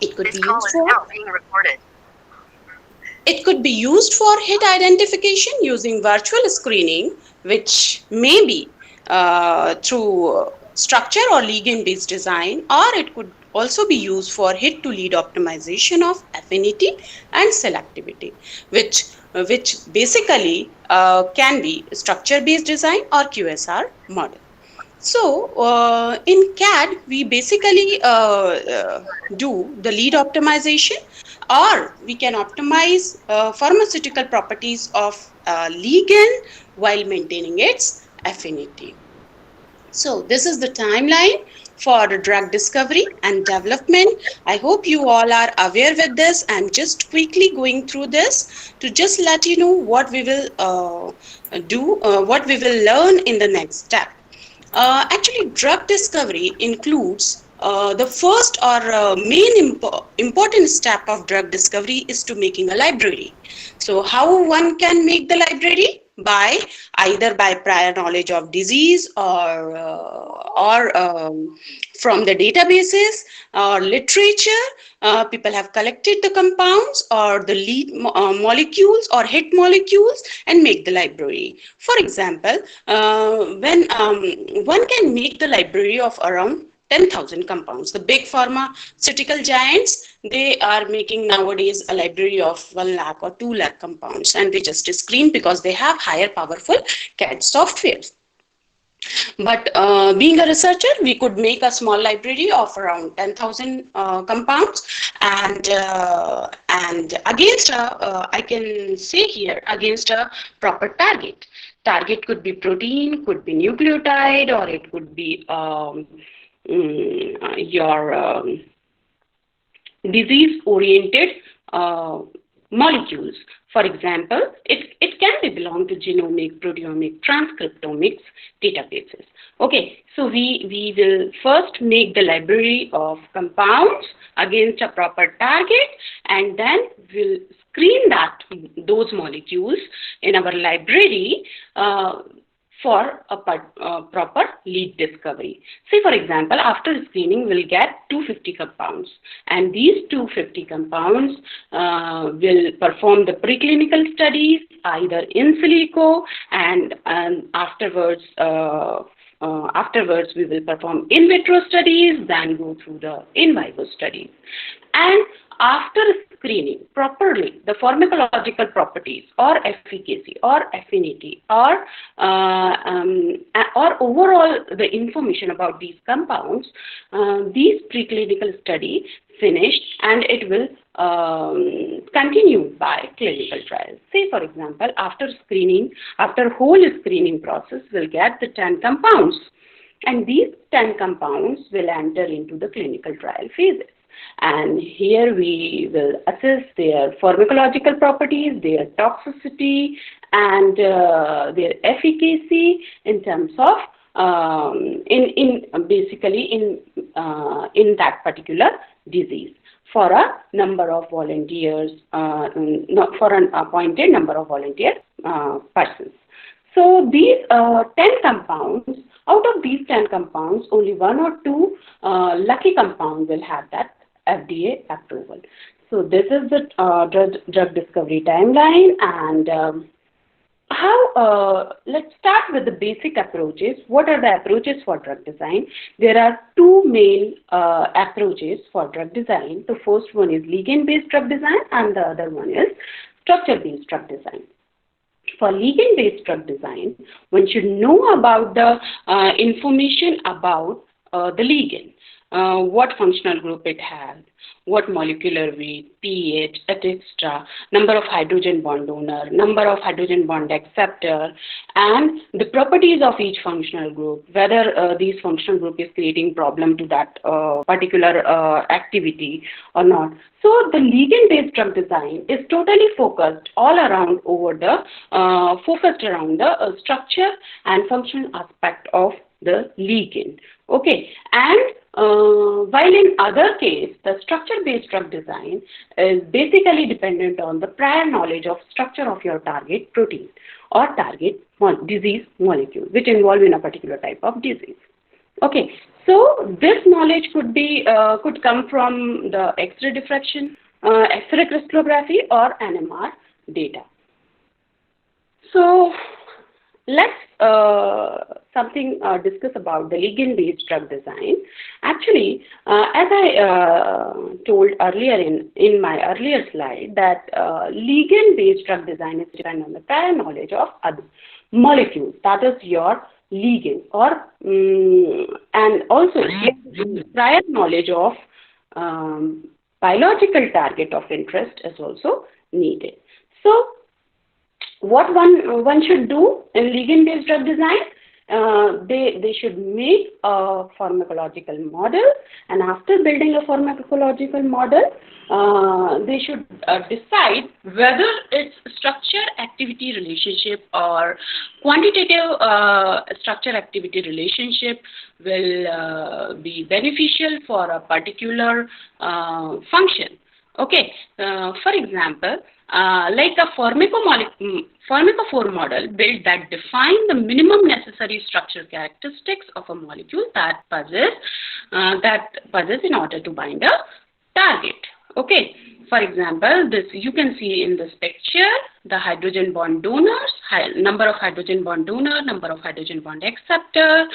It could This be call used is for now being recorded. It could be used for hit identification using virtual screening, which may be through structure or ligand-based design, or it could also be used for hit-to-lead optimization of affinity and selectivity, which basically can be structure-based design or QSR model. So, in CAD, we basically do the lead optimization, or we can optimize pharmaceutical properties of ligand while maintaining its affinity. So, this is the timeline for drug discovery and development. I hope you all are aware with this. I'm just quickly going through this to just let you know what we will what we will learn in the next step. Actually, drug discovery includes the first or important step of drug discovery is to making a library. So, how one can make the library? By either by prior knowledge of disease or from the databases or literature. People have collected the compounds or the lead molecules or hit molecules and make the library. For example, when one can make the library of around 10,000 compounds. The big pharmaceutical giants, they are making nowadays a library of 1 lakh or 2 lakh compounds, and they just screen because they have higher powerful CAD softwares. But being a researcher, we could make a small library of around 10,000 compounds, and against I can say here against a proper target. Target could be protein, could be nucleotide, or it could be your disease-oriented molecules. For example, it can be belong to genomic, proteomic, transcriptomics databases. Okay, so we will first make the library of compounds against a proper target, and then we'll screen those molecules in our library for a proper lead discovery. Say, for example, after screening, we'll get 250 compounds, and these 250 compounds will perform the preclinical studies either in silico, and afterwards we will perform in vitro studies, then go through the in vivo studies. And after screening properly the pharmacological properties or efficacy or affinity or overall the information about these compounds, these preclinical study finished, and it will continue by clinical trials. Say, for example, after whole screening process, we'll get the 10 compounds, and these 10 compounds will enter into the clinical trial phases. And here we will assess their pharmacological properties, their toxicity, and their efficacy in terms of in that particular disease for a number of volunteers, not for an appointed number of volunteer persons. So these 10 compounds, out of these 10 compounds, only 1 or 2 lucky compounds will have that FDA approval. So this is the drug discovery timeline, and let's start with the basic approaches. What are the approaches for drug design? There are 2 main approaches for drug design. The first one is ligand-based drug design, and the other one is structure-based drug design. For ligand-based drug design, one should know about the information about the ligand. What functional group it has, what molecular weight, pH, etc., number of hydrogen bond donor, number of hydrogen bond acceptor, and the properties of each functional group, whether these functional group is creating problem to that particular activity or not. So the ligand-based drug design is totally focused around the structure and functional aspect of the ligand. Okay, and while in other case, the structure-based drug design is basically dependent on the prior knowledge of structure of your target protein or target disease molecule, which involve in a particular type of disease. Okay, So this knowledge could come from the X-ray diffraction, X-ray crystallography, or NMR data. So let's discuss about the ligand-based drug design. Actually, as I told earlier in my earlier slide, that ligand-based drug design is dependent on the prior knowledge of other molecules, that is your ligand, or and also prior knowledge of biological target of interest is also needed. So what one should do in ligand-based drug design? They should make a pharmacological model, and after building a pharmacological model, they should decide whether its structure-activity relationship or quantitative structure-activity relationship will be beneficial for a particular function. Okay, for example, like a pharmacophore model built that define the minimum necessary structural characteristics of a molecule that possesses in order to bind a target. Okay, for example, this you can see in this picture the hydrogen bond donors, number of hydrogen bond donor, number of hydrogen bond acceptor,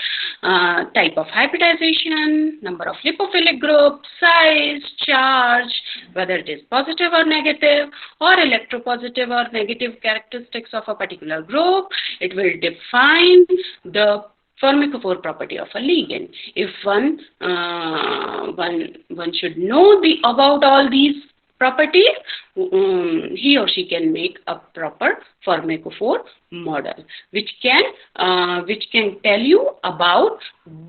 type of hybridization, number of lipophilic group, size, charge, whether it is positive or negative, or electropositive or negative characteristics of a particular group. It will define the pharmacophore property of a ligand. If one should know about all these properties, he or she can make a proper pharmacophore model, which can tell you about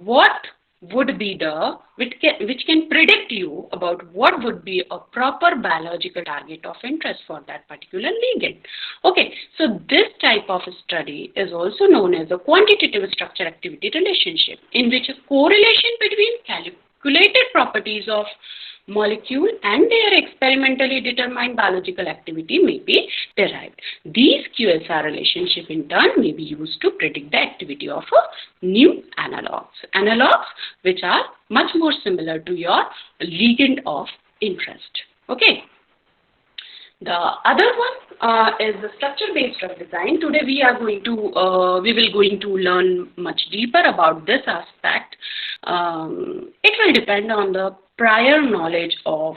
what would be which can predict you about what would be a proper biological target of interest for that particular ligand. Okay, so this type of study is also known as a quantitative structure activity relationship, in which a correlation between calculated properties of molecule and their experimentally determined biological activity may be derived. These QSR relationship in turn may be used to predict the activity of a new analogs which are much more similar to your ligand of interest. Okay. The other one is the structure-based drug design. Today we will going to learn much deeper about this aspect. It will depend on the prior knowledge of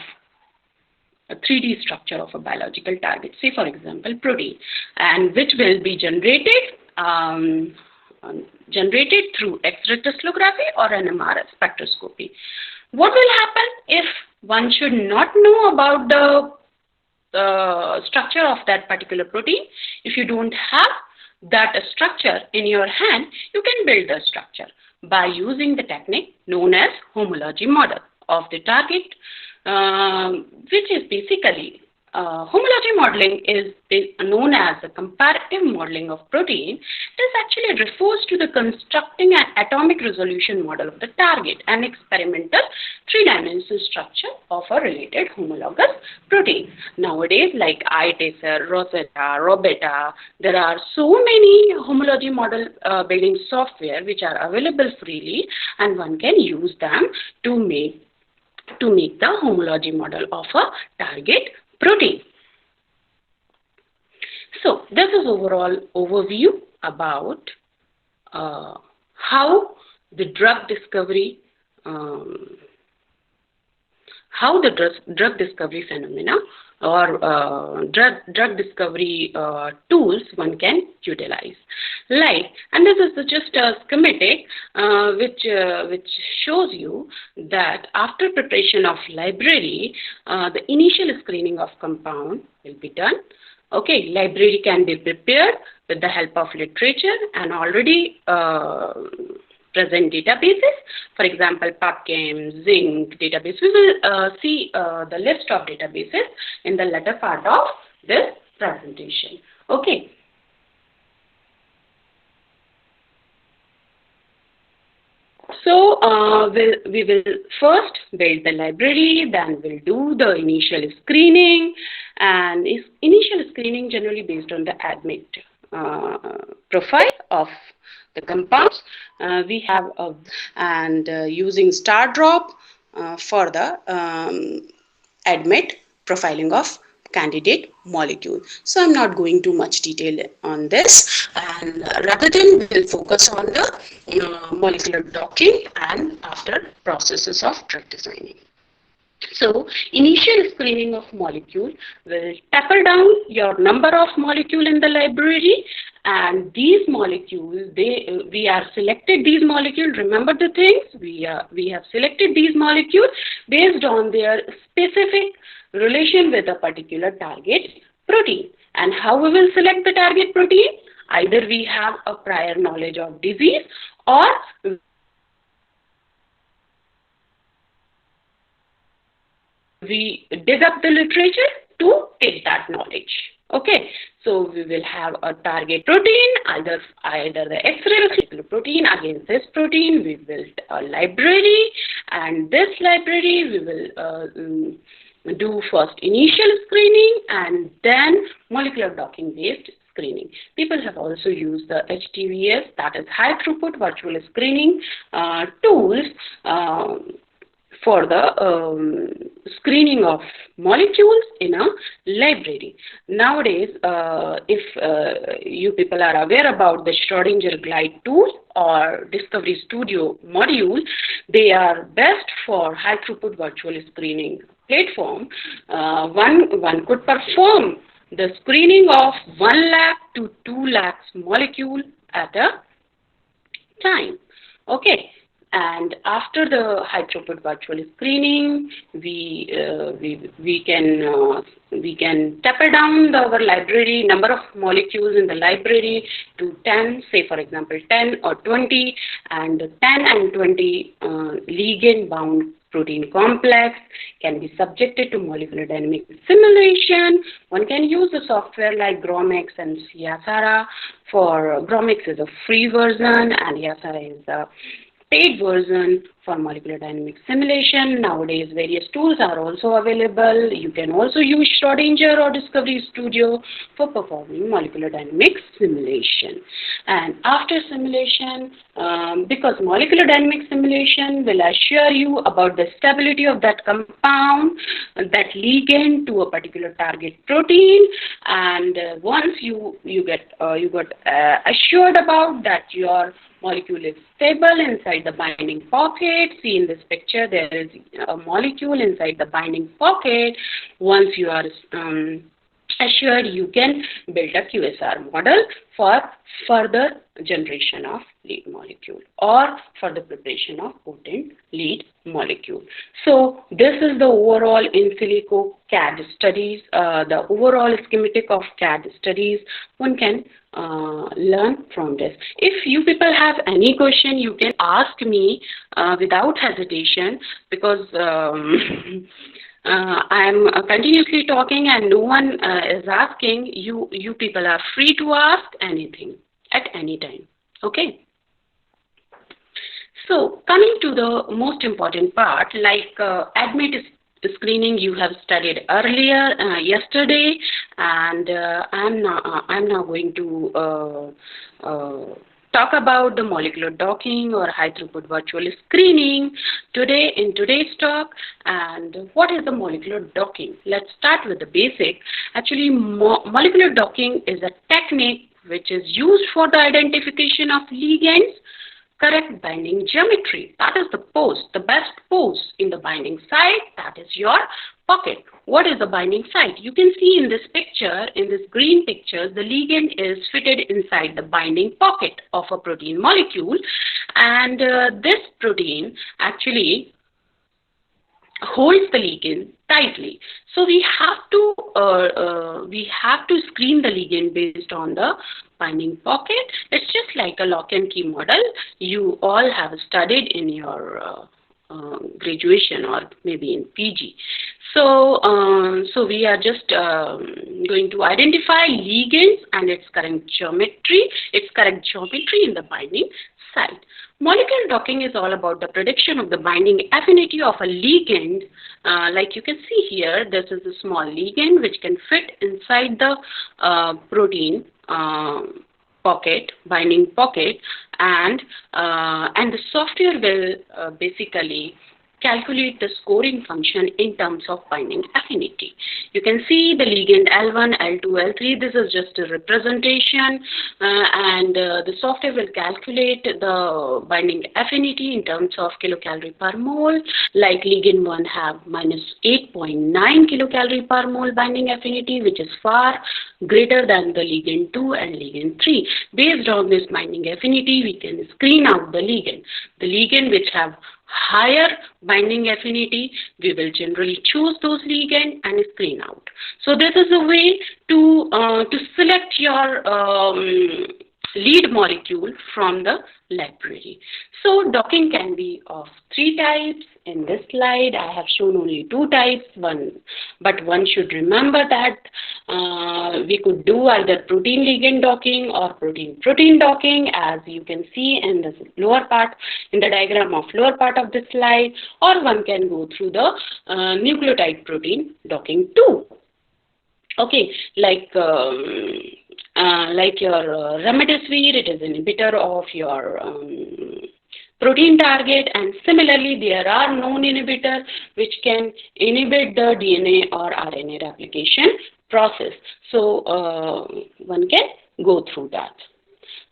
a 3D structure of a biological target, say for example protein, and which will be generated through X-ray crystallography or NMR spectroscopy. What will happen if one should not know about the structure of that particular protein? If you don't have that structure in your hand, you can build the structure by using the technique known as homology model of the target, which is basically homology modeling is known as the comparative modeling of protein. This actually refers to the constructing an atomic resolution model of the target and experimental three-dimensional structure of a related homologous protein. Nowadays, like iTacer, Rosetta, Robeta, there are so many homology model building software which are available freely, and one can use them to make the homology model of a target protein. So this is overall overview about how the drug discovery phenomena or drug discovery tools one can utilize. And this is just a schematic which shows you that after preparation of library, the initial screening of compound will be done. Okay, library can be prepared with the help of literature and already present databases. For example, PubChem, Zinc database. We will see the list of databases in the latter part of this presentation. Okay. So we will first build the library, then we'll do the initial screening, and initial screening generally based on the admit profile of the compounds. We have a and using star drop for the admit profiling of candidate molecule. So I'm not going too much detail on this, and rather than we'll focus on the molecular docking and after processes of drug designing. So initial screening of molecule will taper down your number of molecule in the library, and these molecules, we are selected these molecules. Remember the things, we have selected these molecules based on their specific relation with a particular target protein. And how we will select the target protein? Either we have a prior knowledge of disease, or we dig up the literature to take that knowledge. Okay, so we will have a target protein, either the X-ray protein. Against this protein, we build a library, and this library we will do first initial screening and then molecular docking based screening. People have also used the HTVS, that is high throughput virtual screening tools for the screening of molecules in a library. Nowadays, if you people are aware about the Schrodinger Glide tool or Discovery Studio module, they are best for high throughput virtual screening platform. One could perform the screening of 1 lakh to 2 lakhs molecule at a time. Okay. And after the high throughput virtual screening, we can taper down our library number of molecules in the library to 10, say for example 10 or 20, and 10 and 20 ligand bound protein complex can be subjected to molecular dynamic simulation. One can use a software like Gromix and Yasara. For Gromix is a free version and Yasara is a paid version for molecular dynamic simulation. Nowadays, various tools are also available. You can also use Schrodinger or Discovery Studio for performing molecular dynamic simulation. And after simulation, because molecular dynamic simulation will assure you about the stability of that compound, that ligand to a particular target protein, and once you got assured about that your molecule is stable inside the binding pocket. See in this picture, there is a molecule inside the binding pocket. Once you are assured, you can build a QSR model for further generation of lead molecule or for the preparation of potent lead molecule. So this is the overall in silico CAD studies, the overall schematic of CAD studies. One can learn from this. If you people have any question, you can ask me without hesitation, because I am continuously talking and no one is asking. You people are free to ask anything at any time. Okay. So coming to the most important part, like admit screening, you have studied earlier yesterday, and I'm now going to talk about the molecular docking or high throughput virtual screening today in today's talk. And what is the molecular docking? Let's start with the basic. Actually, molecular docking is a technique which is used for the identification of ligands, correct binding geometry. That is the pose, the best pose in the binding site. That is your pocket. What is the binding site? You can see in this picture, in this green picture, the ligand is fitted inside the binding pocket of a protein molecule, and this protein actually holds the ligand tightly. So we have to screen the ligand based on the binding pocket. It's just like a lock and key model you all have studied in your graduation or maybe in PG. So we are just going to identify ligands and its correct geometry in the binding site. Molecular docking is all about the prediction of the binding affinity of a ligand. Like you can see here, this is a small ligand which can fit inside the protein pocket, binding pocket, and the software will basically calculate the scoring function in terms of binding affinity. You can see the ligand L1, L2, L3. This is just a representation, and the software will calculate the binding affinity in terms of kilocalorie per mole. Like ligand 1 have minus 8.9 kilocalorie per mole binding affinity, which is far greater than the ligand 2 and ligand 3. Based on this binding affinity, we can screen out the ligand. The ligand which have higher binding affinity, we will generally choose those ligands and screen out. So this is a way to select your lead molecule from the library. So docking can be of 3 types. In this slide, I have shown only 2 types, but one should remember that we could do either protein-ligand docking or protein-protein docking, as you can see in the lower part, in the diagram of lower part of the slide, or one can go through the nucleotide protein docking too. Okay, like your remdesivir, it is an inhibitor of your protein target, and similarly there are known inhibitors which can inhibit the DNA or RNA replication process. So one can go through that.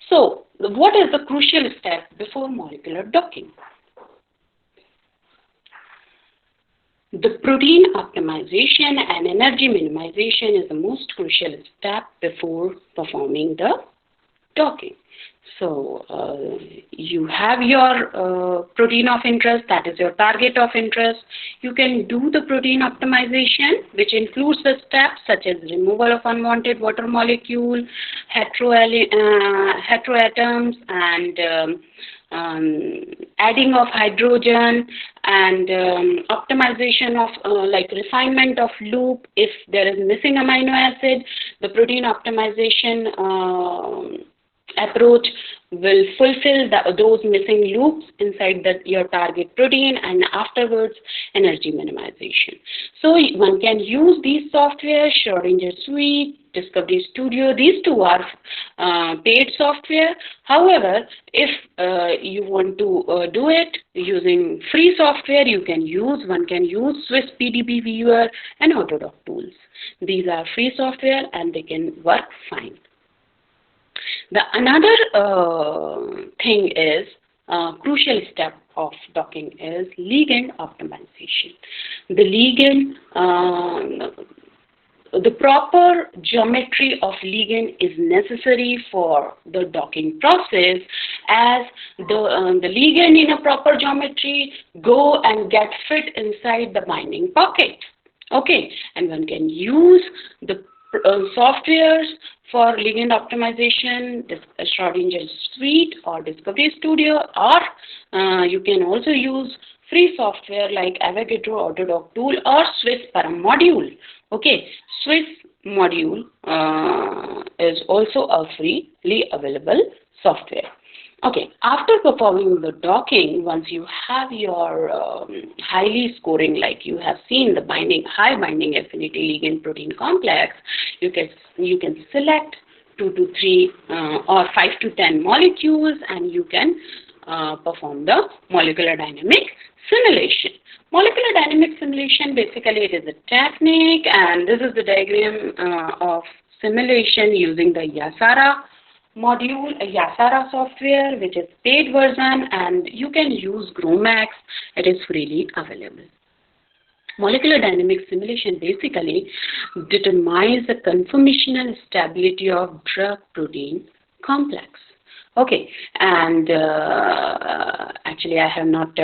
So what is the crucial step before molecular docking? The protein optimization and energy minimization is the most crucial step before performing the docking. So you have your protein of interest, that is your target of interest. You can do the protein optimization, which includes the steps such as removal of unwanted water molecule, heteroatoms, and adding of hydrogen, and optimization of like refinement of loop. If there is missing amino acid, the protein optimization approach will fulfill those missing loops inside your target protein, and afterwards energy minimization. So one can use these software, Schrödinger Suite, Discovery Studio. These two are paid software. However, if you want to do it using free software, one can use Swiss PDB Viewer and Autodoc tools. These are free software and they can work fine. The another thing is crucial step of docking is ligand optimization. The ligand, the proper geometry of ligand is necessary for the docking process, as the ligand in a proper geometry go and get fit inside the binding pocket. Okay, and one can use the softwares for ligand optimization, Schrödinger Suite or Discovery Studio, or you can also use free software like Avogadro, Autodoc tool, or Swiss Param module. Okay, Swiss module is also a freely available software. Okay, after performing the docking, once you have your highly scoring, like you have seen the high binding affinity ligand protein complex, you can select 2 to 3 or 5 to 10 molecules, and you can perform the molecular dynamic simulation. Molecular dynamic simulation, basically it is a technique, and this is the diagram of simulation using the Yasara module, a Yasara software, which is paid version, and you can use GROMAX. It is freely available. Molecular dynamic simulation basically determines the conformational stability of drug-protein complex. Okay, and actually I have not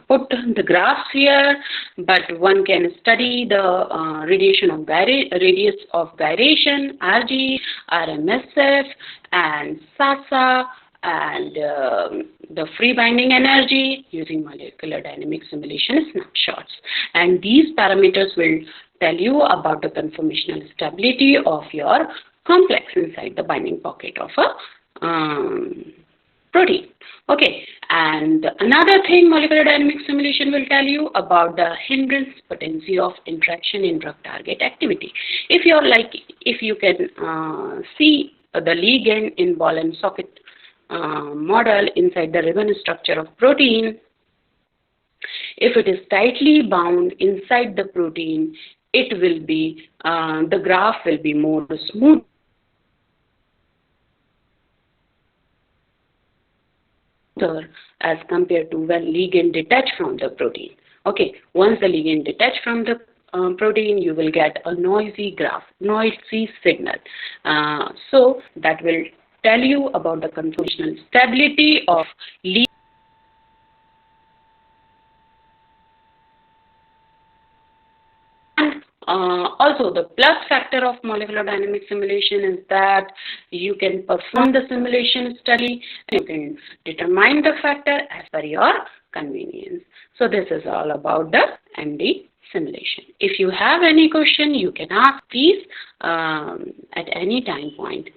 put the graphs here, but one can study the radius of gyration, RG, RMSF, and SASA, and the free binding energy using molecular dynamic simulation snapshots. And these parameters will tell you about the conformational stability of your complex inside the binding pocket of a protein. Okay, and another thing molecular dynamic simulation will tell you about the hindrance potency of interaction in drug target activity. If you can see the ligand in ball and socket model inside the ribbon structure of protein. If it is tightly bound inside the protein, it will be, the graph will be more smooth as compared to when ligand detach from the protein. Okay, once the ligand detach from the protein, you will get a noisy graph, noisy signal. So that will tell you about the conformational stability of ligand. Also, the plus factor of molecular dynamic simulation is that you can perform the simulation study and you can determine the factor as per your convenience. So this is all about the MD simulation. If you have any question, you can ask these at any time point.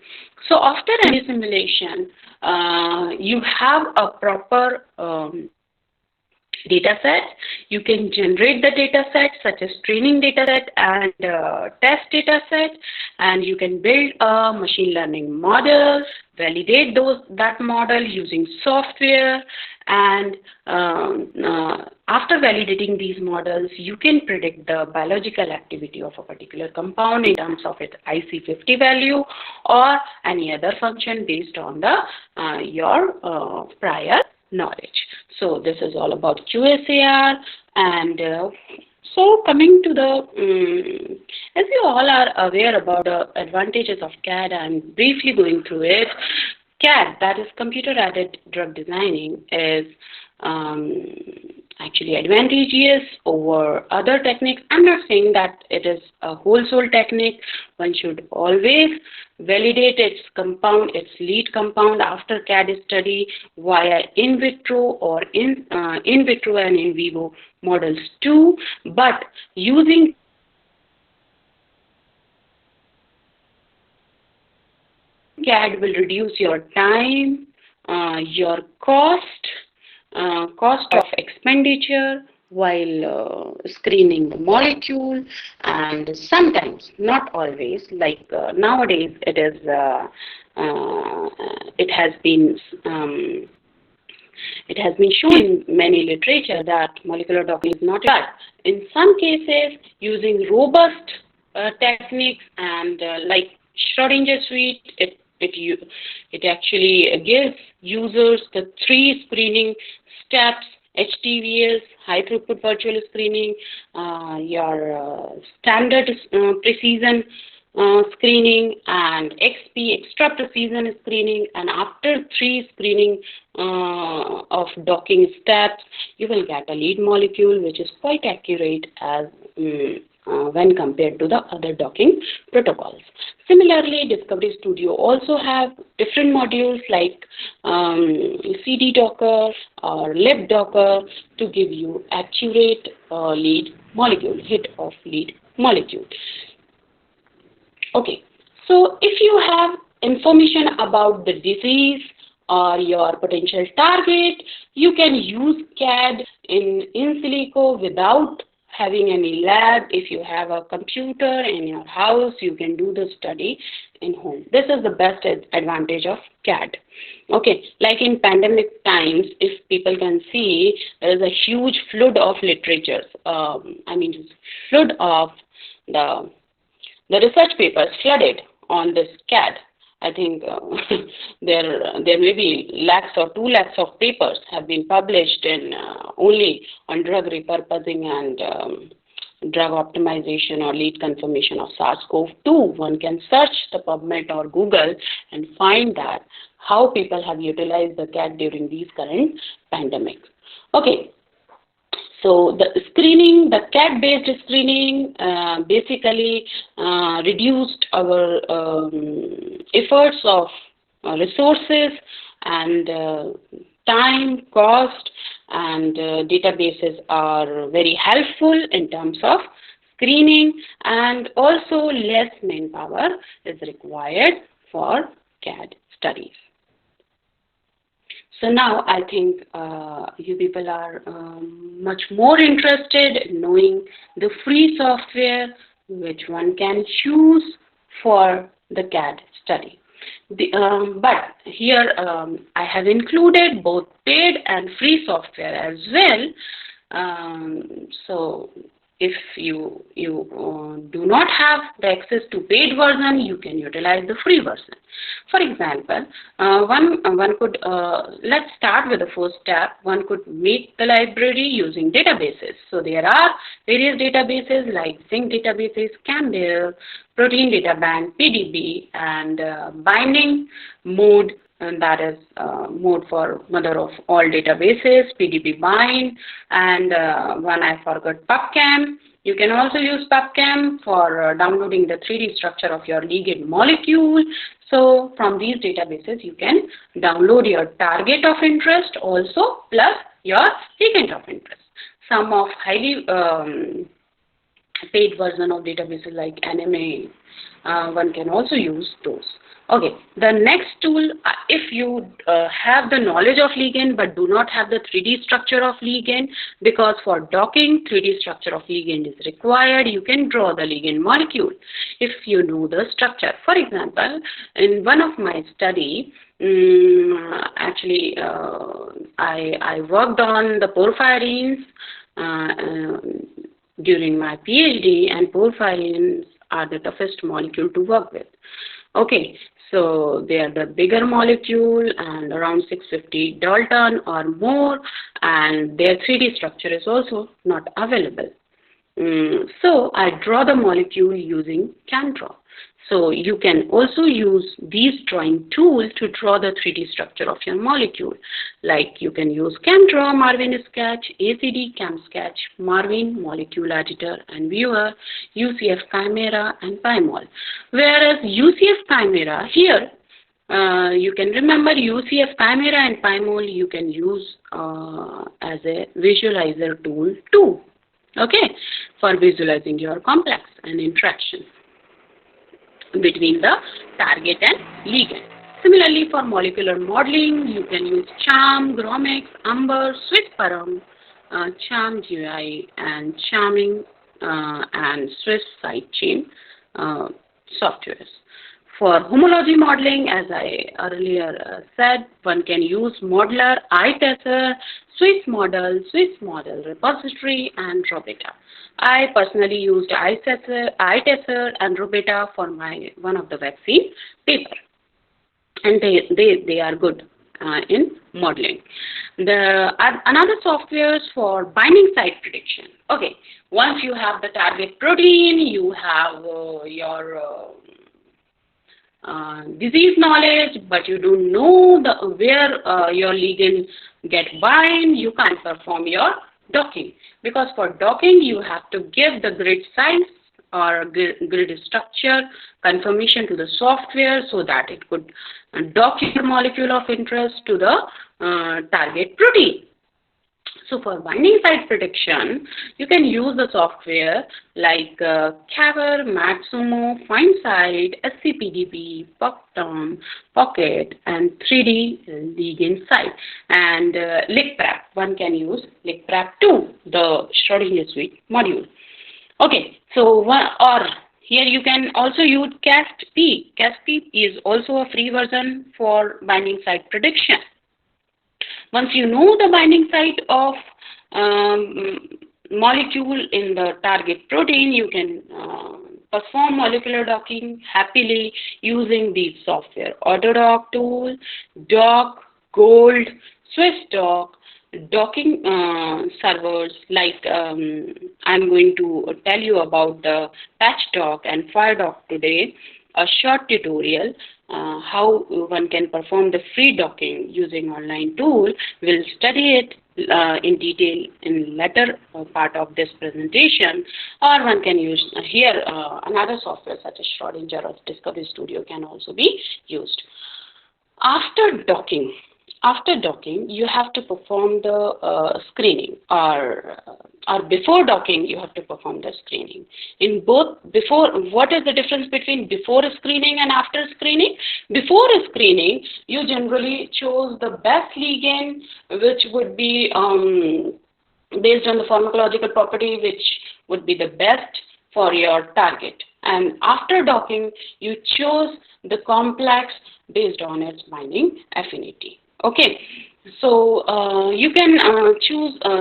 So after MD simulation, you have a proper data set. You can generate the data set such as training data set and test data set, and you can build a machine learning model, validate that model using software, and after validating these models, you can predict the biological activity of a particular compound in terms of its IC50 value or any other function based on the your prior knowledge. So this is all about QSAR, and so coming to the, as you all are aware about the advantages of CAD, I'm briefly going through it. CAD, that is computer-aided drug designing, is actually advantageous over other techniques. I'm not saying that it is a whole soul technique. One should always validate its compound, its lead compound after CAD study via in vitro or in vitro and in vivo models too. But using CAD will reduce your time, your cost of expenditure while screening the molecule, and sometimes, not always, like nowadays it is it has been shown in many literature that molecular docking is not bad. In some cases, using robust techniques and like Schrodinger suite, it actually gives users the 3 screening steps: HTVS, high throughput virtual screening, your standard precision screening, and XP, extra precision screening. And after 3 screening of docking steps, you will get a lead molecule which is quite accurate as when compared to the other docking protocols. Similarly, Discovery Studio also have different modules like CD Docker or Lib Docker to give you accurate lead molecule, hit of lead molecule. Okay, so if you have information about the disease or your potential target, you can use CAD in silico without having any lab. If you have a computer in your house, you can do the study in home. This is the best advantage of CAD. Okay, like in pandemic times, if people can see, there is a huge flood of literature. Flood of the research papers flooded on this CAD. I think there may be lakhs or 2 lakhs of papers have been published in only on drug repurposing and drug optimization or lead confirmation of SARS-CoV-2. One can search the PubMed or Google and find that how people have utilized the CAD during these current pandemics. Okay. So the screening, the CAD-based screening basically reduced our efforts of resources and time, cost, and databases are very helpful in terms of screening, and also less manpower is required for CAD studies. So now I think you people are much more interested in knowing the free software which one can choose for the CAD study. But here I have included both paid and free software as well. So if you do not have the access to paid version, you can utilize the free version. For example, one could let's start with the first step. One could make the library using databases. So there are various databases like zinc databases, Campbell, protein data bank, PDB, and binding mode, and that is mode for mother of all databases, PDB bind, and one I forgot, PubChem. You can also use PubChem for downloading the 3D structure of your ligand molecule. So from these databases, you can download your target of interest also plus your ligand of interest. Some of highly paid version of databases like NMA, one can also use those. Okay, the next tool, if you have the knowledge of ligand but do not have the 3D structure of ligand, because for docking 3D structure of ligand is required, you can draw the ligand molecule if you know the structure. For example, in one of my study, actually I worked on the porphyrines during my PhD, and porphyrines are the toughest molecule to work with. Okay, so they are the bigger molecule and around 650 Dalton or more, and their 3D structure is also not available. So I draw the molecule using CAMDraw. So you can also use these drawing tools to draw the 3D structure of your molecule. Like you can use CAMDraw, Marvin Sketch, ACD, CamSketch, Marvin, Molecule Editor and Viewer, UCF Chimera and PyMol. Whereas UCF Chimera here, you can remember UCF Chimera and PyMol you can use as a visualizer tool too. Okay, for visualizing your complex and interaction between the target and ligand. Similarly, for molecular modeling, you can use CHARM, Gromix, Umber, SwissParam, CHARM GUI, and Charming and Swiss sidechain softwares. For homology modeling, as I earlier said, one can use Modeler, iTesser, Swiss Model Repository, and Robeta. I personally used iTesser and Robeta for one of the vaccine paper, and they are good in modeling. Another software for binding site prediction. Okay, once you have the target protein, you have your disease knowledge, but you don't know where your ligand get bind, you can't perform your docking. Because for docking, you have to give the grid size or grid structure confirmation to the software so that it could dock your molecule of interest to the target protein. So for binding site prediction, you can use the software like Caver, Matsumo, FindSite, SCPDB, PubChem, Pocket, and 3D Ligand Site. And LigPrep, one can use LigPrep too, the Schrodinger suite module. Okay, so here you can also use CASP-P. CASP-P is also a free version for binding site prediction. Once you know the binding site of molecule in the target protein, you can perform molecular docking happily using these software. Autodock tool, Dock, Gold, SwissDock, docking servers like I'm going to tell you about the patchdot and firedock today. A short tutorial how one can perform the free docking using online tool. We'll study it in detail in later part of this presentation, or one can use here another software such as Schrodinger or Discovery Studio can also be used. After docking, you have to perform the screening, or before docking, you have to perform the screening. In both, what is the difference between before screening and after screening? Before screening, you generally choose the best ligand, which would be based on the pharmacological property, which would be the best for your target. and after docking, you choose the complex based on its binding affinity. Okay, so you can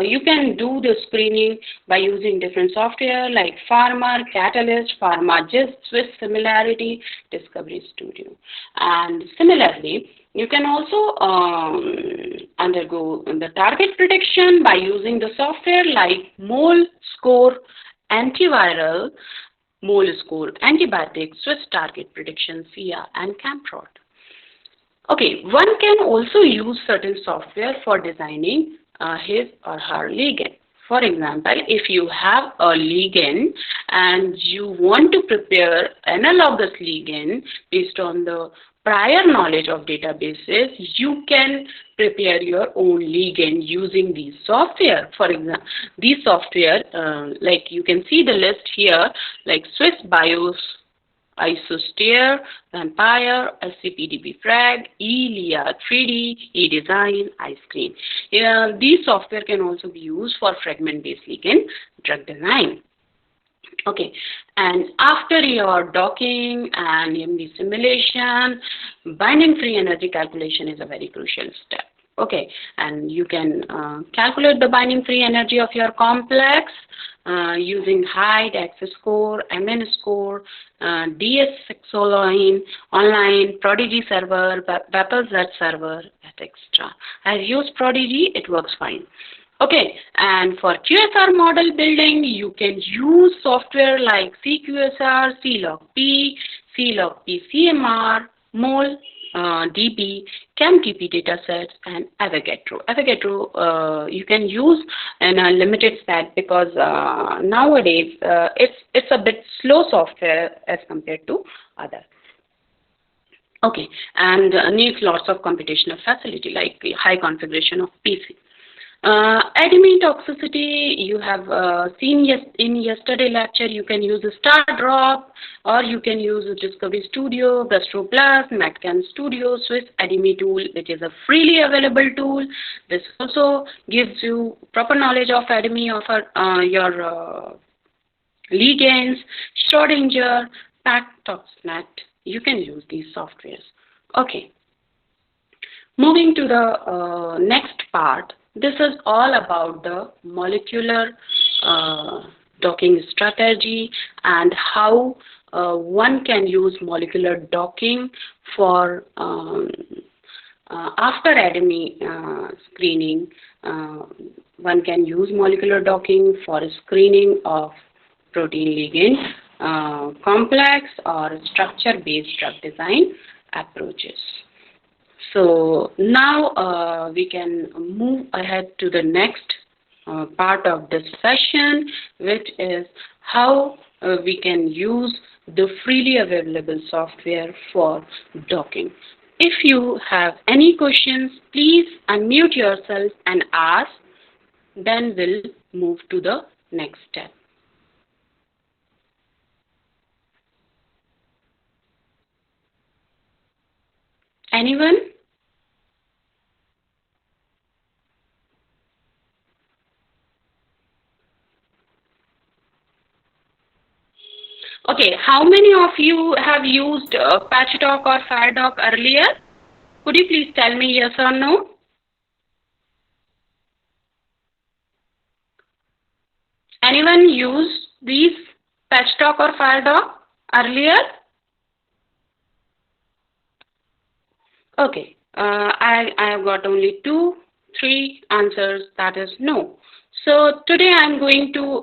you can do the screening by using different software like Farmer, Catalyst, PharmaGist, Swiss Similarity, Discovery Studio. And similarly, you can also undergo the target prediction by using the software like MoleScore Antiviral, MoleScore Antibiotic, Swiss Target Prediction, SIA, and CAMPROT. Okay, one can also use certain software for designing his or her ligand. For example, if you have a ligand and you want to prepare analogous ligand based on the prior knowledge of databases, you can prepare your own ligand using these software. For example, these software, like you can see the list here, like Swiss BIOS, Isosteer, Vampire, SCP Frag, ELIA 3D, eDesign, iScreen. These software can also be used for fragment-based ligand drug design. Okay, and after your docking and EMD simulation, binding free energy calculation is a very crucial step. Okay, and you can calculate the binding free energy of your complex using height, access score, MN score, DS6 online, Prodigy server, VaporZ server, etc. I've used Prodigy, it works fine. Okay, and for QSR model building, you can use software like CQSR, ClogP, ClogP CMR, Mole, DB, ChemTP datasets, and Avogadro. Avogadro you can use in a limited set because nowadays it's a bit slow software as compared to others. Okay, and needs lots of computational facility like high configuration of PC. Admin toxicity, you have seen in yesterday lecture, you can use a Star Drop or you can use a Discovery Studio, Gastro Plus, MatCam Studio, Swiss ADME tool, which is a freely available tool. This also gives you proper knowledge of ADME of your ligands, Schrodinger, patchdot. You can use these softwares. Okay. Moving to the next part. This is all about the molecular docking strategy and how one can use molecular docking for after ADME screening. One can use molecular docking for screening of protein ligand complex or structure-based drug design approaches. So now we can move ahead to the next part of this session, which is how we can use the freely available software for docking. If you have any questions, please unmute yourself and ask, then we'll move to the next step. Anyone? Okay, how many of you have used patchdot or firedoc earlier? Could you please tell me yes or no? Anyone used these patchdot or firedoc earlier? Okay, I have got only 2, 3 answers, that is no. So today I am going to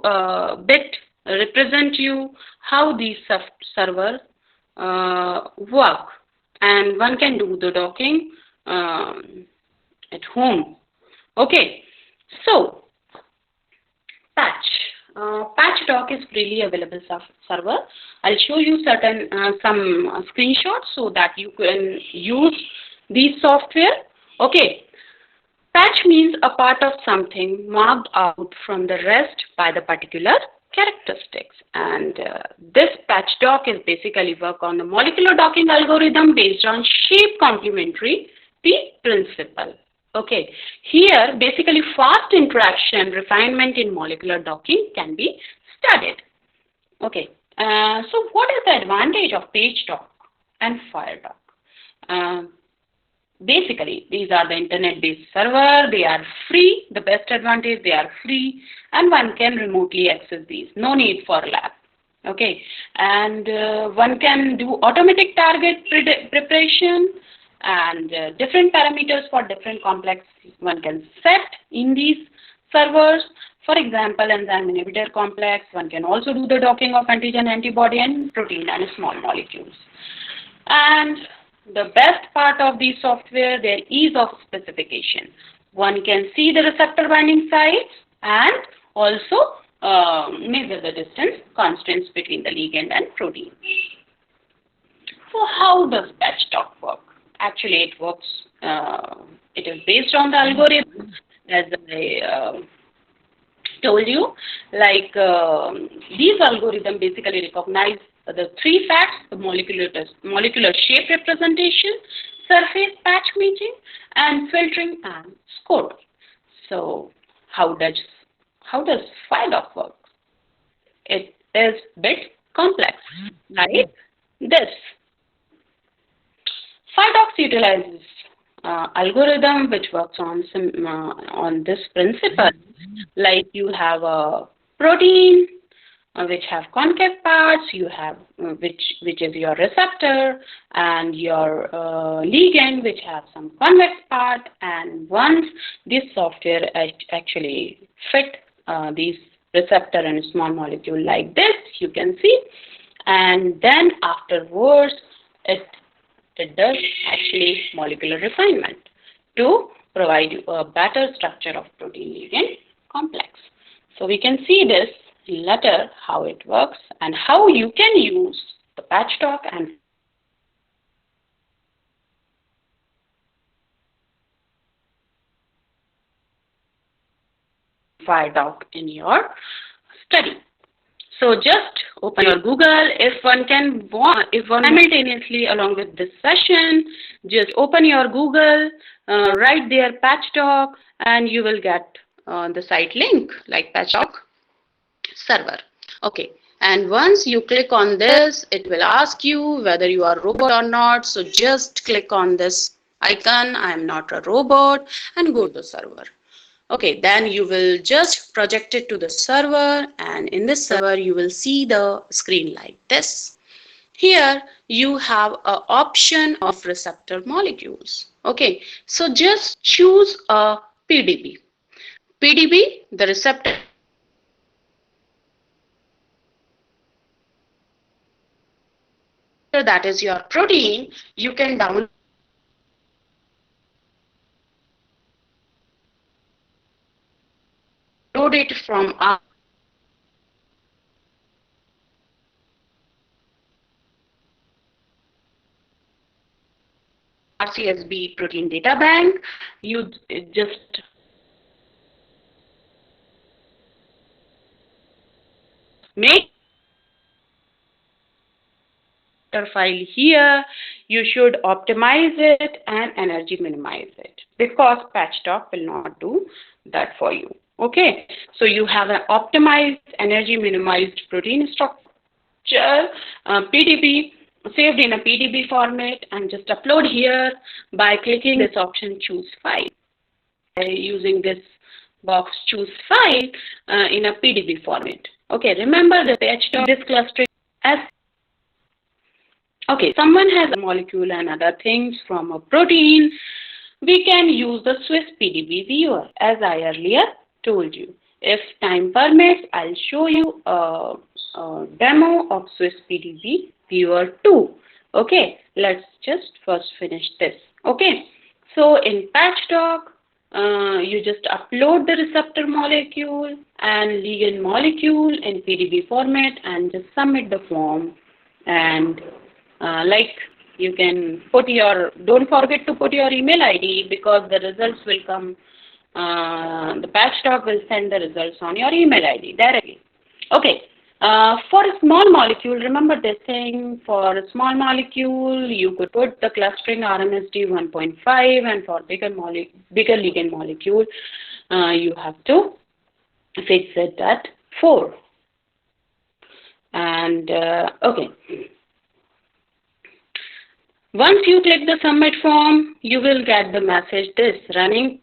represent you how these servers work, and one can do the docking at home. Okay, so patchdot is freely available server. I'll show you some screenshots so that you can use these software. Okay, patch means a part of something marked out from the rest by the particular characteristics, and this patchdot is basically work on the molecular docking algorithm based on shape complementarity principle. Okay, here basically fast interaction refinement in molecular docking can be studied. Okay, So what is the advantage of patchdot and firedot? Basically, these are the internet-based server. They are free. The best advantage, they are free, and one can remotely access these. No need for lab. Okay, and one can do automatic target preparation and different parameters for different complex one can set in these servers. For example, enzyme inhibitor complex, one can also do the docking of antigen, antibody, and protein and small molecules. And the best part of the software, their ease of specification. One can see the receptor binding sites and also measure the distance constants between the ligand and protein. So how does patchdot work? Actually, it works, it is based on the algorithm, as I told you, like these algorithms basically recognize the three facts: the molecular shape representation, surface patch matching, and filtering and scoring. So how does firedot work? It is a bit complex, right? This firedot utilizes algorithm which works on this principle. Like you have a protein which have concave parts, you have which is your receptor, and your ligand which have some convex part. And once this software actually fit these receptor and small molecule like this, you can see, and then afterwards it does actually molecular refinement to provide you a better structure of protein ligand complex. So we can see this later how it works and how you can use the patchdot and firedot in your study. So just open your Google. If one simultaneously along with this session, just open your Google, write there patchdot, and you will get the site link like patchdot server. Okay. And once you click on this, it will ask you whether you are a robot or not. So just click on this icon, I am not a robot, and go to the server. Okay, then you will just project it to the server, and in this server you will see the screen like this. Here you have an option of receptor molecules. Okay, so just choose a PDB. PDB, the receptor that is your protein, you can download it from our RCSB protein data bank. You just make file here. You should optimize it and energy minimize it, because patchdot will not do that for you. Okay, so you have an optimized energy minimized protein structure PDB saved in a PDB format, and just upload here by clicking this option choose file. Using this box choose file in a PDB format. Okay, remember the patchdot this clustering as okay, someone has a molecule and other things from a protein. We can use the Swiss PDB viewer, as I earlier told you. If time permits, I'll show you a demo of Swiss PDB viewer too. Okay, let's just first finish this. Okay, so in patchdot, you just upload the receptor molecule and ligand molecule in PDB format and just submit the form. And like you can put your, don't forget to put your email ID, because the results will come, the patchdot will send the results on your email ID directly. Okay, for a small molecule, remember this thing, for a small molecule, you could put the clustering RMSD 1.5, and for bigger ligand molecule, you have to fix it at 4. And okay. Once you click the submit form, you will get the message this running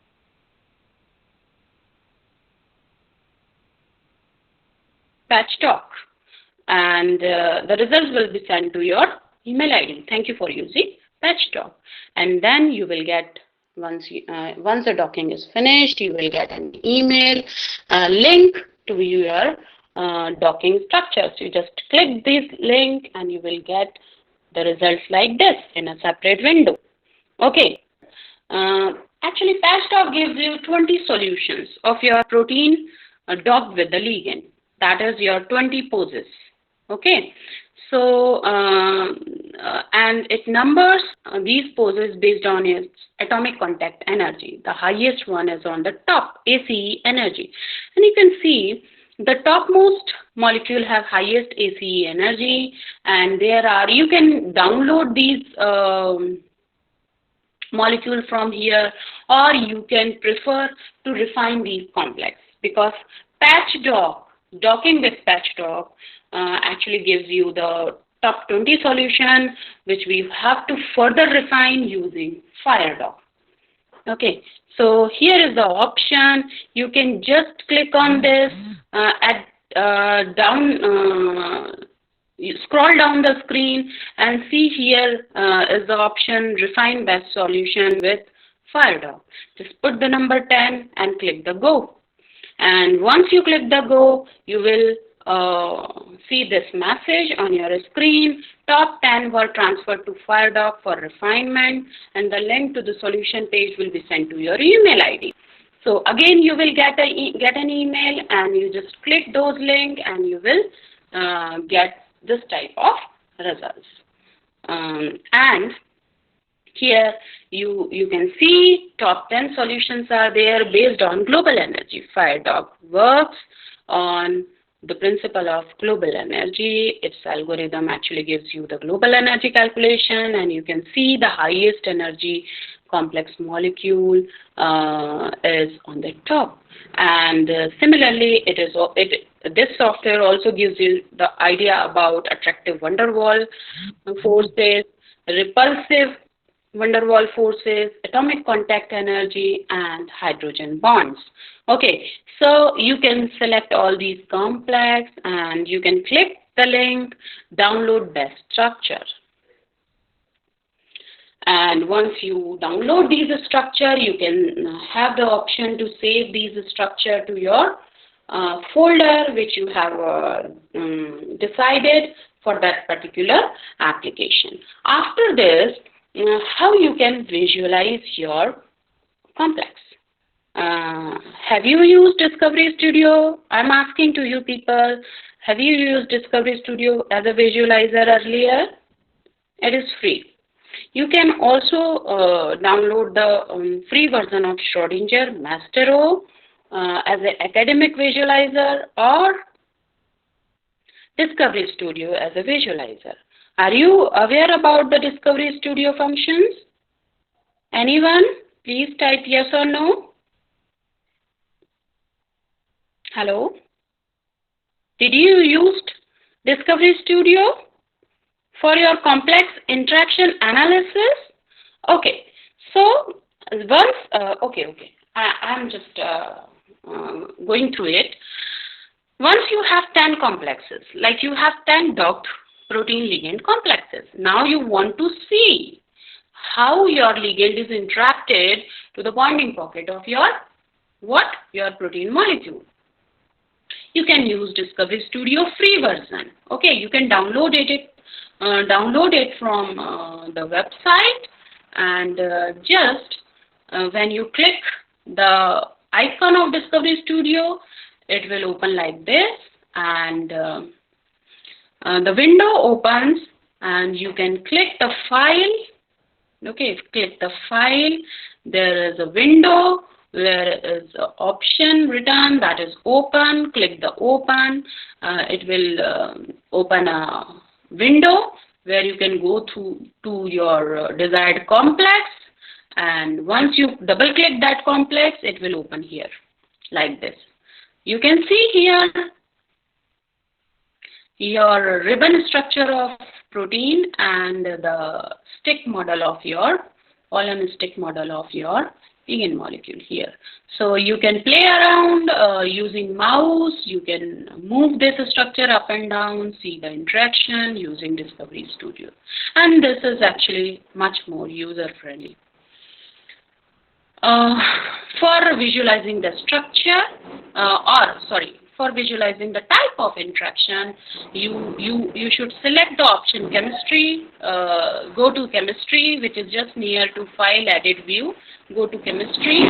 patchdot, and the results will be sent to your email ID. Thank you for using patchdot. And then you will get, once the docking is finished, you will get an email link to your docking structure. So you just click this link and you will get the results like this in a separate window. Okay. Actually, patchdot gives you 20 solutions of your protein docked with the ligand. That is your 20 poses. Okay. So, and it numbers these poses based on its atomic contact energy. The highest one is on the top, ACE energy. And you can see the topmost molecule have highest ACE energy, and there are, you can download these molecule from here, or you can prefer to refine these complex, because patchdot, docking with patchdot actually gives you the top 20 solution, which we have to further refine using FireDock. Okay, so here is the option. You can just click on this you scroll down the screen and see here is the option refine best solution with FireDock. Just put the number 10 and click the go. And once you click the go, you will see this message on your screen. Top 10 were transferred to FireDock for refinement, and the link to the solution page will be sent to your email ID. So again, you will get an email, and you just click those links and you will get this type of results. And here you can see top 10 solutions are there based on global energy. FireDock works on the principle of global energy. Its algorithm actually gives you the global energy calculation, and you can see the highest energy complex molecule is on the top. And similarly, this software also gives you the idea about attractive van der Waals forces, repulsive van der Waals forces, atomic contact energy, and hydrogen bonds. Okay, so you can select all these complex and you can click the link, download best structure. And once you download these structure, you can have the option to save these structure to your folder which you have decided for that particular application. After this, how you can visualize your complex. Have you used Discovery Studio? I'm asking to you people, have you used Discovery Studio as a visualizer earlier? It is free. You can also download the free version of Schrodinger Mastero as an academic visualizer, or Discovery Studio as a visualizer. Are you aware about the Discovery Studio functions? Anyone? Please type yes or no. Hello? Did you use Discovery Studio for your complex interaction analysis? Okay. So once, I'm just going through it. Once you have 10 complexes, like you have 10 docked protein ligand complexes, now you want to see how your ligand is interacted to the bonding pocket of your protein molecule. You can use Discovery Studio free version. Okay, you can download it from the website, and just when you click the icon of Discovery Studio, it will open like this, and the window opens, and you can click the file. Okay, click the file. There is a window where is an option written that is open. Click the open. It will open a window where you can go to your desired complex, and once you double click that complex, it will open here like this. You can see here your ribbon structure of protein and the stick model of your stick model of your ligand molecule here. So you can play around using mouse, you can move this structure up and down, see the interaction using Discovery Studio. And this is actually much more user friendly. For visualizing the structure, for visualizing the type of interaction, you should select the option chemistry, go to chemistry, which is just near to file edit view, go to chemistry,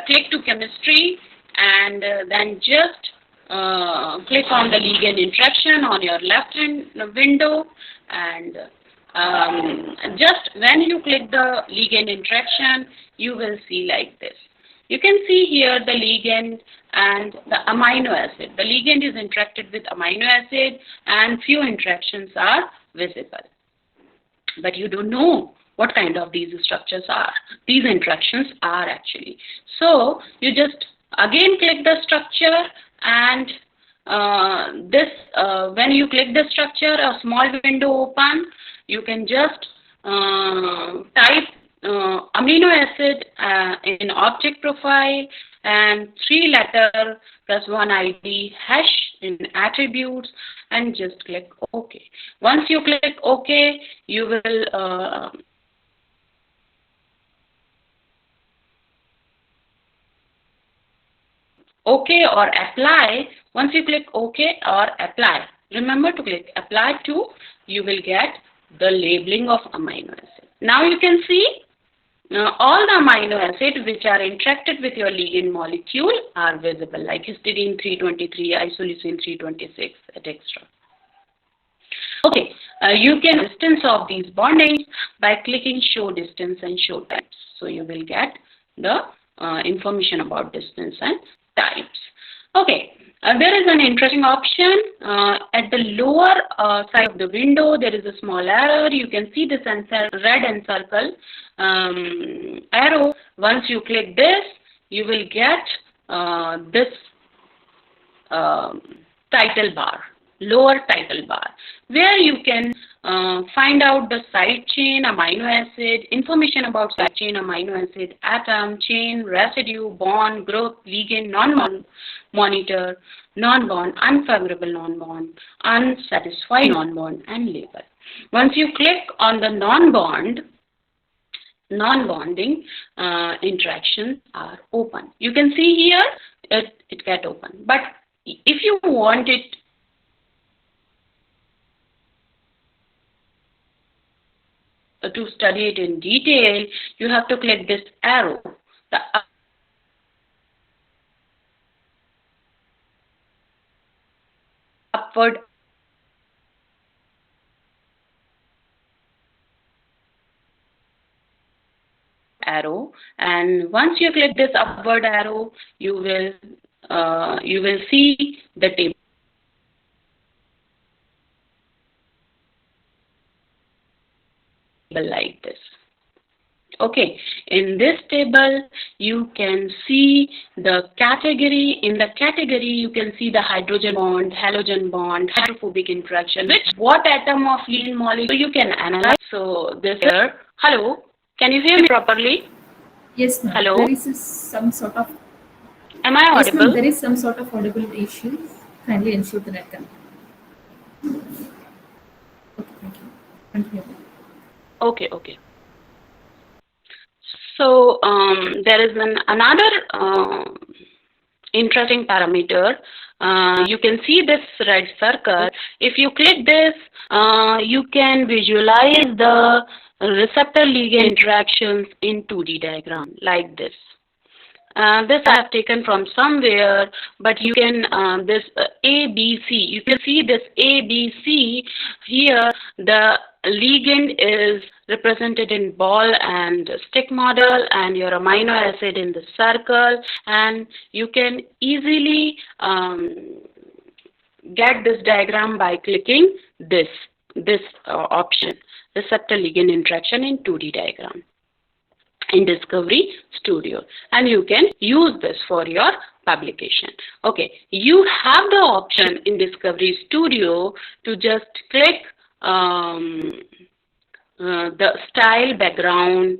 click to chemistry, and then just click on the ligand interaction on your left hand window, and just when you click the ligand interaction, you will see like this. You can see here the ligand and the amino acid. The ligand is interacted with amino acid and few interactions are visible. But you don't know what kind of these structures are. These interactions are actually. So you just again click the structure, and when you click the structure, a small window open. You can just type amino acid in object profile and 3-letter plus 1 ID hash in attributes, and just click OK. Once you click OK, you will OK or apply. Once you click OK or apply, remember to click apply to, you will get the labeling of amino acid. Now you can see all the amino acids which are interacted with your ligand molecule are visible, like histidine 323, isoleucine 326, etc. Okay, you can distance of these bondings by clicking show distance and show types. So you will get the information about distance and types. Okay. There is an interesting option at the lower side of the window. There is a small arrow. You can see this red encircle arrow. Once you click this, you will get this title bar, lower title bar, where you can find out the side chain, amino acid, information about side chain, amino acid, atom, chain, residue, bond, group, ligand, non-bond, monitor, non-bond, unfavorable non-bond, unsatisfied non-bond, and label. Once you click on the non-bonding interactions are open. You can see here it get open. But if you want it to study it in detail, you have to click this arrow. The upward arrow, and once you click this upward arrow, you will see the table like this. Okay, in this table you can see the category. In the category you can see the hydrogen bond, halogen bond, hydrophobic interaction, what atom of ligand molecule you can analyze. So this here, hello, can you hear me properly? Yes, ma'am. Hello? There is some sort of... Am I audible? Yes, ma'am. There is some sort of audible issue. Kindly ensure the net connect. Okay, thank you. Continue. Okay. So there is another interesting parameter. You can see this red circle. If you click this, you can visualize the receptor ligand interactions in 2D diagram like this. This I have taken from somewhere, but you can this ABC. You can see this ABC here. The ligand is represented in ball and stick model, and your amino acid in the circle, and you can easily get this diagram by clicking this option, receptor ligand interaction in 2D diagram in Discovery Studio, and you can use this for your publication. Okay, you have the option in Discovery Studio to just click the style background.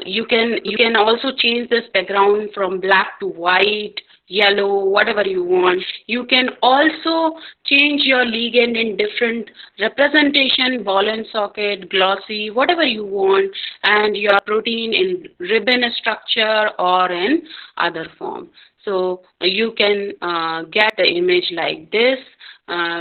You can also change this background from black to white, yellow, whatever you want. You can also change your ligand in different representation, ball and socket, glossy, whatever you want, and your protein in ribbon structure or in other form. So you can get the image like this,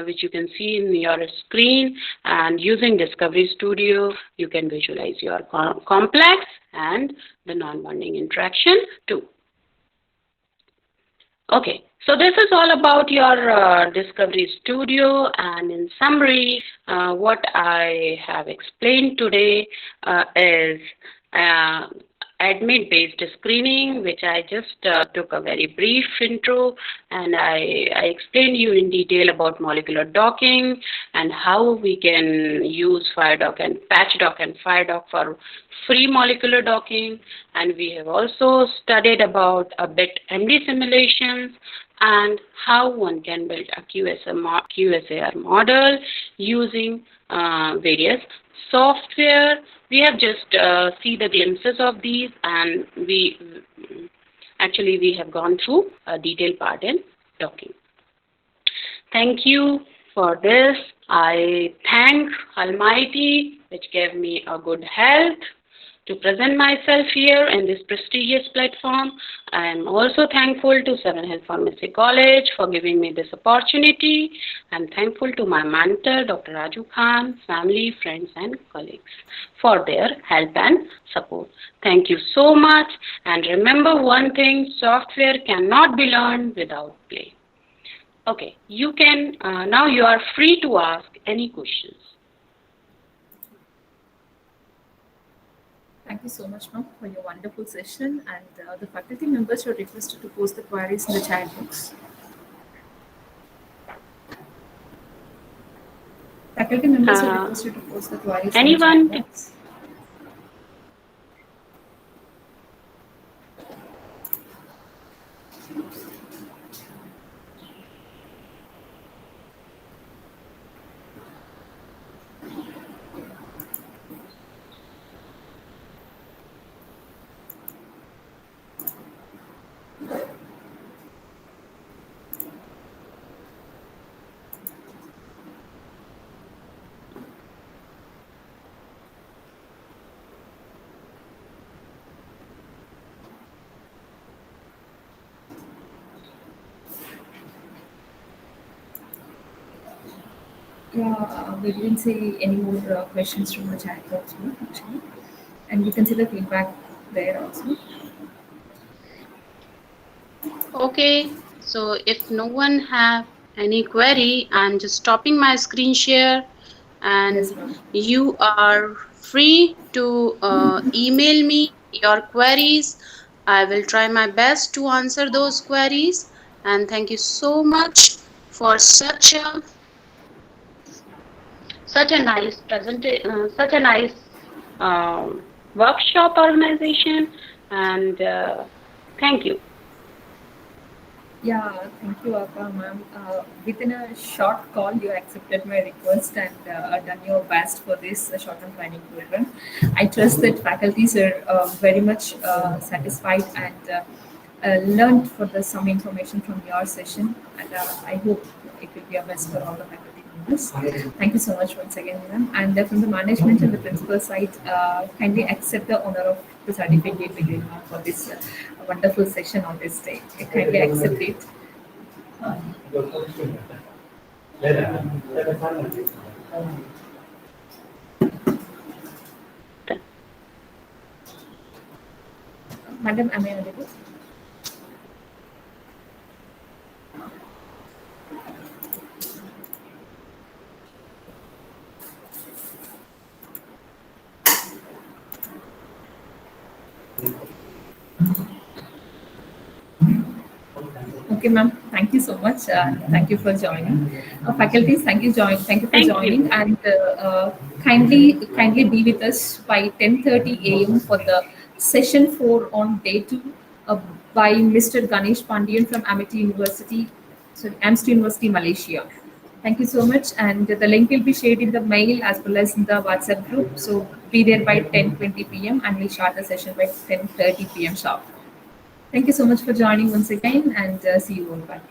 which you can see in your screen, and using Discovery Studio you can visualize your complex and the non-bonding interaction too. Okay, so this is all about your Discovery Studio, and in summary, what I have explained today is admit-based screening, which I just took a very brief intro, and I explained you in detail about molecular docking and how we can use FireDoc and patchdot and FireDoc for free molecular docking. And we have also studied about a bit MD simulations and how one can build a QSAR model using various software. We have just see the glimpses of these, and we have gone through a detailed part in docking. Thank you for this. I thank Almighty, which gave me a good health to present myself here in this prestigious platform. I am also thankful to Seven Health Pharmacy College for giving me this opportunity. I am thankful to my mentor, Dr. Raju Khan, family, friends, and colleagues for their help and support. Thank you so much. And remember one thing, software cannot be learned without play. Okay, you can, now you are free to ask any questions. Thank you so much, ma'am, for your wonderful session. And the faculty members are requested to post the queries in the chat box. Faculty members are requested to post the queries in the chat box. Yeah, we didn't see any more questions from the chat box, actually. And you can see the feedback there also. Okay, so if no one have any query, I'm just stopping my screen share, and yes, you are free to email me your queries. I will try my best to answer those queries, and thank you so much for such a nice workshop organization, and thank you. Yeah, thank you, Apa, ma'am. Within a short call, you accepted my request and done your best for this short-term planning program. I trust that faculties are very much satisfied and learned for some information from your session, and I hope it will be a best for all the faculty members. Thank you so much once again, ma'am. And from the management and the principal side, kindly accept the honor of the certificate degree for this wonderful session on this day. Kindly accept it. Madam, am I audible? Okay, ma'am. Thank you so much. Thank you for joining. Faculties, thank you for joining, and kindly be with us by 10:30 a.m. for the session 4 on day 2, by Mr. Ganesh Pandian from Amity University, Malaysia. Thank you so much, and the link will be shared in the mail as well as in the WhatsApp group. So be there by 10:20 p.m. and we'll start the session by 10:30 p.m. sharp. Thank you so much for joining once again, and see you all. Bye.